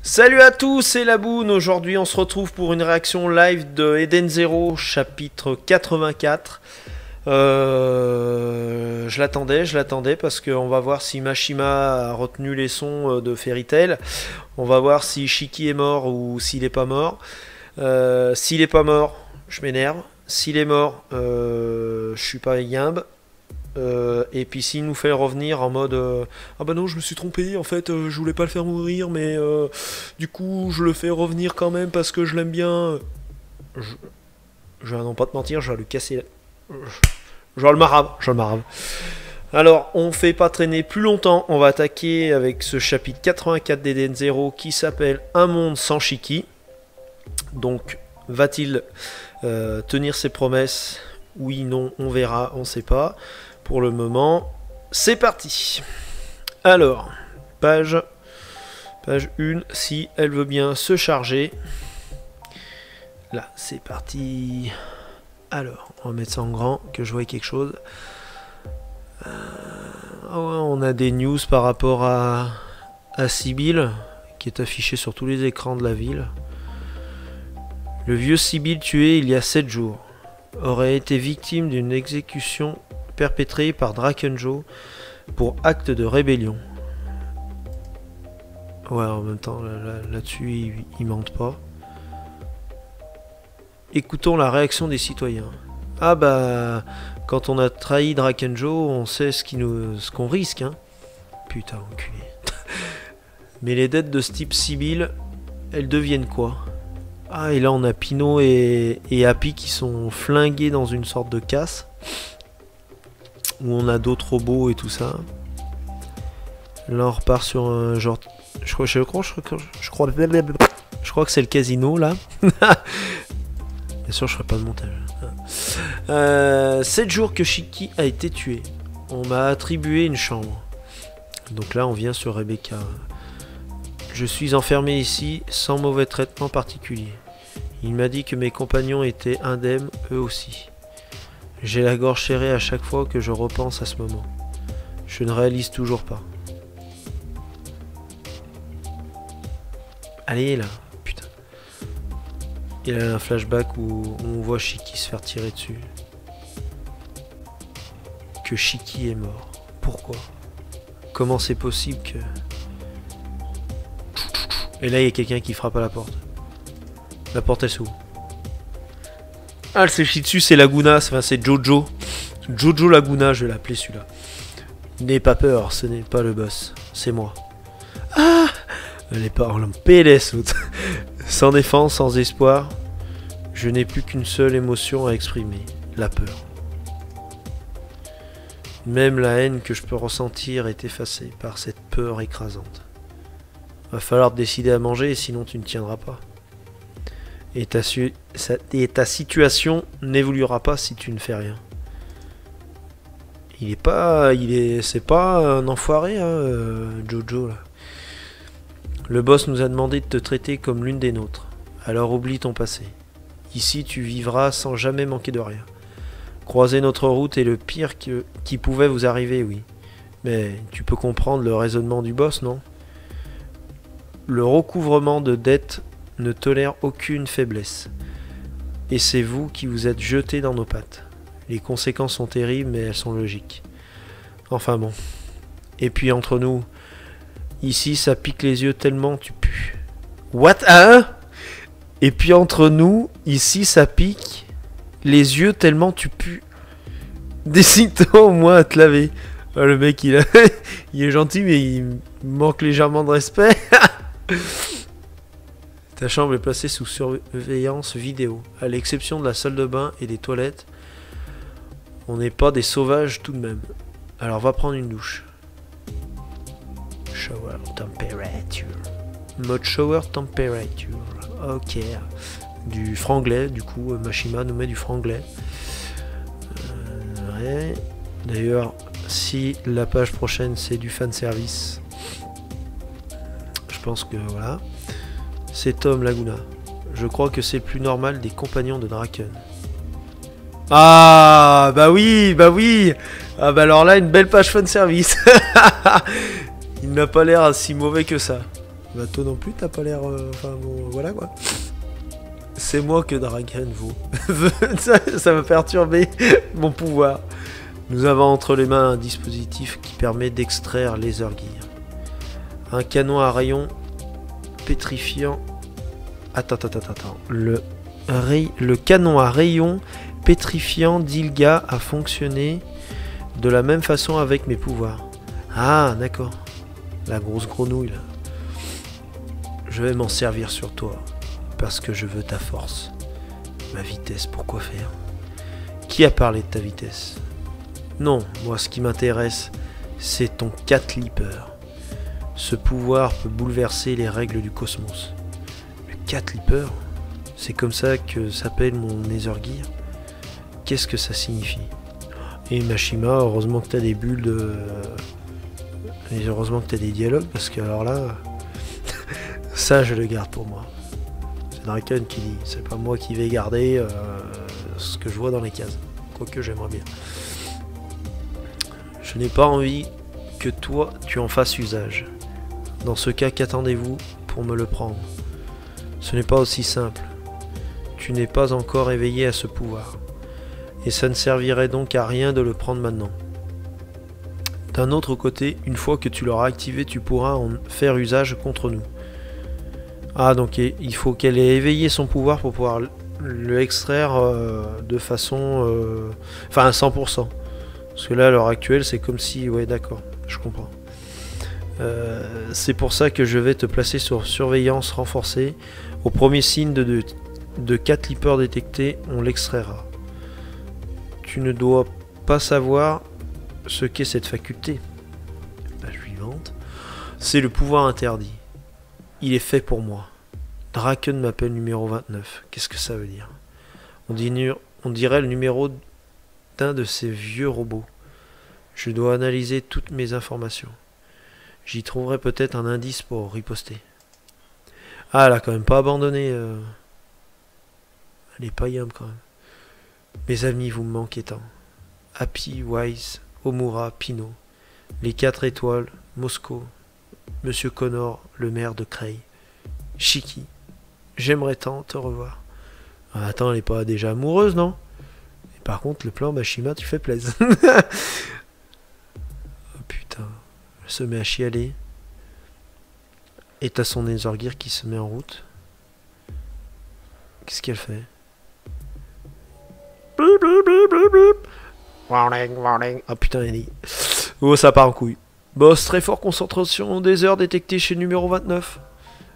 Salut à tous, c'est Laboon. Aujourd'hui on se retrouve pour une réaction live de Eden Zero, chapitre 84. Je l'attendais parce qu'on va voir si Mashima a retenu les sons de Fairy Tail. On va voir si Shiki est mort ou s'il est pas mort. S'il est pas mort, je m'énerve. S'il est mort, je suis pas yimbe. Et puis s'il nous fait revenir en mode ah bah non, je me suis trompé, en fait je voulais pas le faire mourir, mais du coup je le fais revenir quand même parce que je l'aime bien. Je vais non pas te mentir, je vais lui casser. Je vais le marave. Alors on fait pas traîner plus longtemps, on va attaquer avec ce chapitre 84 d'Eden Zero qui s'appelle Un monde sans Shiki. Donc va-t-il tenir ses promesses? Oui, non, on verra, on sait pas. Pour le moment, c'est parti. Alors, page 1, si elle veut bien se charger. Là, c'est parti. Alors, on va mettre ça en grand, que je vois quelque chose. On a des news par rapport à Sibyl, qui est affiché sur tous les écrans de la ville. Le vieux Sibyl tué il y a 7 jours aurait été victime d'une exécution perpétrée par Drakenjo pour acte de rébellion. Ouais, en même temps, là-dessus, ils mentent pas. Écoutons la réaction des citoyens. Ah bah, quand on a trahi Drakenjo, on sait ce qu'on risque, hein. Putain, enculé. Mais les dettes de ce type Sibyl, elles deviennent quoi? Ah, et là on a Pino et Happy qui sont flingués dans une sorte de casse. Où on a d'autres robots et tout ça. Là on repart sur un genre... Je crois que c'est le casino là. Bien sûr je ferai pas de montage. 7 jours que Shiki a été tué. On m'a attribué une chambre. Donc là on vient sur Rebecca. Je suis enfermé ici sans mauvais traitement particulier. Il m'a dit que mes compagnons étaient indemnes eux aussi. J'ai la gorge serrée à chaque fois que je repense à ce moment. Je ne réalise toujours pas. Allez là, putain. Il y a un flashback où on voit Shiki se faire tirer dessus. Que Shiki est mort. Pourquoi? Comment c'est possible que... Et là il y a quelqu'un qui frappe à la porte. La porte elle s'ouvre. Ah, le Shitsu c'est Laguna, enfin c'est Jojo. Jojo Laguna, je vais l'appeler celui-là. N'aie pas peur, ce n'est pas le boss, c'est moi. Ah, les paroles en PLS. Sans défense, sans espoir, je n'ai plus qu'une seule émotion à exprimer, la peur. Même la haine que je peux ressentir est effacée par cette peur écrasante. Va falloir te décider à manger, sinon tu ne tiendras pas. Et ta situation n'évoluera pas si tu ne fais rien. C'est pas un enfoiré, hein, Jojo là. Le boss nous a demandé de te traiter comme l'une des nôtres. Alors oublie ton passé. Ici tu vivras sans jamais manquer de rien. Croiser notre route est le pire qui pouvait vous arriver, oui. Mais tu peux comprendre le raisonnement du boss, non? Le recouvrement de dettes ne tolère aucune faiblesse. Et c'est vous qui vous êtes jeté dans nos pattes. Les conséquences sont terribles, mais elles sont logiques. Enfin bon. Et puis entre nous, ici ça pique les yeux tellement tu pues. What? Hein? Et puis entre nous, ici ça pique les yeux tellement tu pues. Décide-toi au moins à te laver. Ah, le mec il est gentil mais il manque légèrement de respect. Ta chambre est placée sous surveillance vidéo. À l'exception de la salle de bain et des toilettes, on n'est pas des sauvages tout de même. Alors va prendre une douche. Shower temperature. Mode shower temperature. Ok. Du franglais, du coup, Mashima nous met du franglais. Ouais. D'ailleurs, si la page prochaine c'est du fanservice, je pense que voilà. C'est Tom Laguna. Je crois que c'est le plus normal des compagnons de Draken. Ah, bah oui, bah oui. Ah bah alors là, une belle page fanservice. Il n'a pas l'air si mauvais que ça. Bah toi non plus, t'as pas l'air... Enfin bon, voilà quoi. C'est moi que Draken vaut. Ça va perturber mon pouvoir. Nous avons entre les mains un dispositif qui permet d'extraire Laser Gear. Un canon à rayon pétrifiant... Attends. Le canon à rayon pétrifiant d'Ilga a fonctionné de la même façon avec mes pouvoirs. Ah, d'accord. La grosse grenouille, là. Je vais m'en servir sur toi. Parce que je veux ta force. Ma vitesse, pour quoi faire? Qui a parlé de ta vitesse? Non, moi ce qui m'intéresse, c'est ton Cat Leaper. Ce pouvoir peut bouleverser les règles du cosmos. Le Cat Leaper? C'est comme ça que s'appelle mon Nether Gear. Qu'est-ce que ça signifie? Et Mashima, heureusement que t'as des bulles de... Et heureusement que t'as des dialogues, parce que alors là... ça, je le garde pour moi. C'est Draken qui dit, c'est pas moi qui vais garder ce que je vois dans les cases. Quoique j'aimerais bien. Je n'ai pas envie que toi, tu en fasses usage. Dans ce cas, qu'attendez-vous pour me le prendre? Ce n'est pas aussi simple. Tu n'es pas encore éveillé à ce pouvoir. Et ça ne servirait donc à rien de le prendre maintenant. D'un autre côté, une fois que tu l'auras activé, tu pourras en faire usage contre nous. Ah, donc il faut qu'elle ait éveillé son pouvoir pour pouvoir le extraire de façon... Enfin, à 100%. Parce que là, à l'heure actuelle, c'est comme si... Ouais, d'accord, je comprends. C'est pour ça que je vais te placer sur surveillance renforcée. Au premier signe de Cat Leaper détecté, on l'extraira. Tu ne dois pas savoir ce qu'est cette faculté. Page suivante. C'est le pouvoir interdit. Il est fait pour moi. Draken m'appelle numéro 29. Qu'est-ce que ça veut dire? On dirait le numéro d'un de ces vieux robots. Je dois analyser toutes mes informations. J'y trouverai peut-être un indice pour riposter. Ah, elle a quand même pas abandonné. Elle est pas yum quand même. Mes amis, vous me manquez tant. Happy, Wise, Omura, Pino. Les 4 étoiles, Moscow. Monsieur Connor, le maire de Cray. Shiki. J'aimerais tant te revoir. Ah, attends, elle est pas déjà amoureuse, non? Et par contre, le plan Mashima, tu fais plaisir. Oh putain. Elle se met à chialer. Et t'as son Nether Gear qui se met en route. Qu'est-ce qu'elle fait? Ah putain, elle dit. Oh, ça part en couille. Boss, très fort, concentration des heures détectée chez le numéro 29.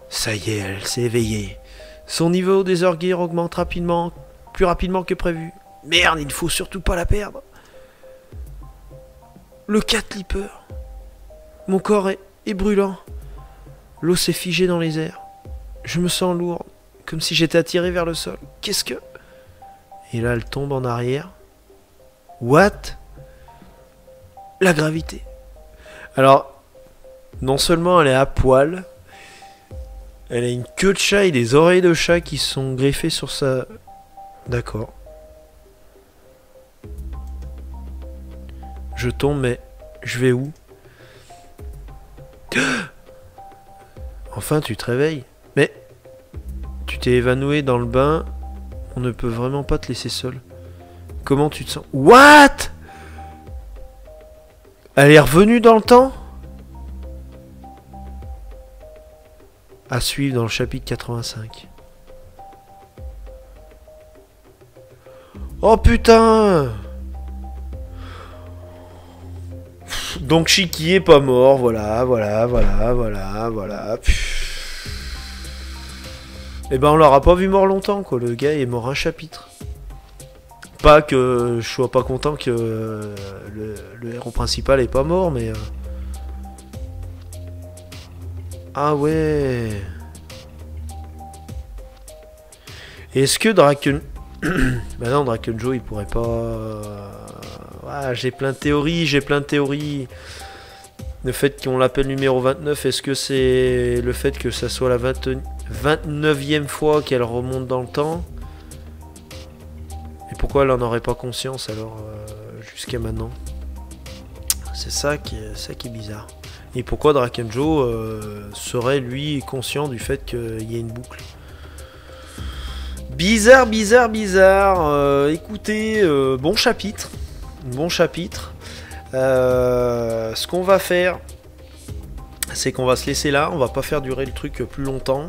Ça y est, elle s'est éveillée. Son niveau des Nether Gear augmente rapidement, plus rapidement que prévu. Merde, il ne faut surtout pas la perdre. Le Cat Leaper. Mon corps est brûlant. L'eau s'est figée dans les airs. Je me sens lourde, comme si j'étais attiré vers le sol. Qu'est-ce que... Et là, elle tombe en arrière. What? La gravité. Alors, non seulement elle est à poil, elle a une queue de chat et des oreilles de chat qui sont greffées sur sa... D'accord. Je tombe, mais je vais où? Enfin, tu te réveilles. Mais tu t'es évanoui dans le bain. On ne peut vraiment pas te laisser seul. Comment tu te sens? What? Elle est revenue dans le temps? À suivre dans le chapitre 85. Oh putain! Donc Shiki est pas mort, voilà. Et ben on l'aura pas vu mort longtemps quoi, le gars est mort un chapitre. Pas que je sois pas content que le héros principal est pas mort, mais... Ah ouais. Est-ce que Draken... Bah non, Draken Joe il pourrait pas... Ah, j'ai plein de théories, Le fait qu'on l'appelle numéro 29, est-ce que c'est le fait que ça soit la 29e fois qu'elle remonte dans le temps? Et pourquoi elle en aurait pas conscience alors jusqu'à maintenant? C'est ça qui est bizarre. et pourquoi Drakenjo serait lui conscient du fait qu'il y a une boucle. Bizarre. Écoutez, bon chapitre. Ce qu'on va faire, c'est qu'on va se laisser là. On va pas faire durer le truc plus longtemps.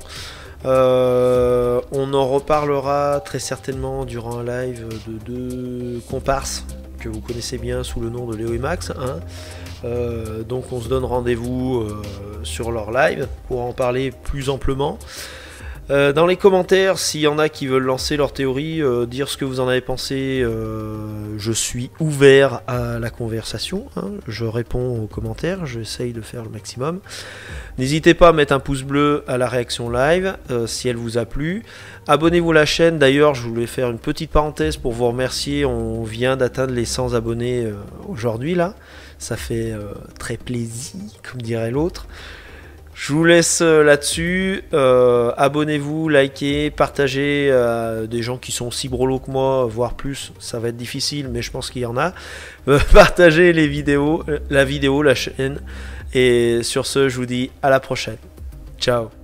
On en reparlera très certainement durant un live de deux comparses que vous connaissez bien sous le nom de Léo et Max. Hein. Donc on se donne rendez-vous sur leur live pour en parler plus amplement. Dans les commentaires, s'il y en a qui veulent lancer leur théorie, dire ce que vous en avez pensé, je suis ouvert à la conversation, hein. Je réponds aux commentaires, j'essaye de faire le maximum. N'hésitez pas à mettre un pouce bleu à la réaction live, si elle vous a plu. Abonnez-vous à la chaîne, d'ailleurs je voulais faire une petite parenthèse pour vous remercier, on vient d'atteindre les 100 abonnés aujourd'hui là, ça fait très plaisir, comme dirait l'autre. Je vous laisse là-dessus, abonnez-vous, likez, partagez à des gens qui sont aussi brolos que moi, voire plus, ça va être difficile, mais je pense qu'il y en a. Partagez les vidéos, la chaîne, et sur ce, je vous dis à la prochaine. Ciao.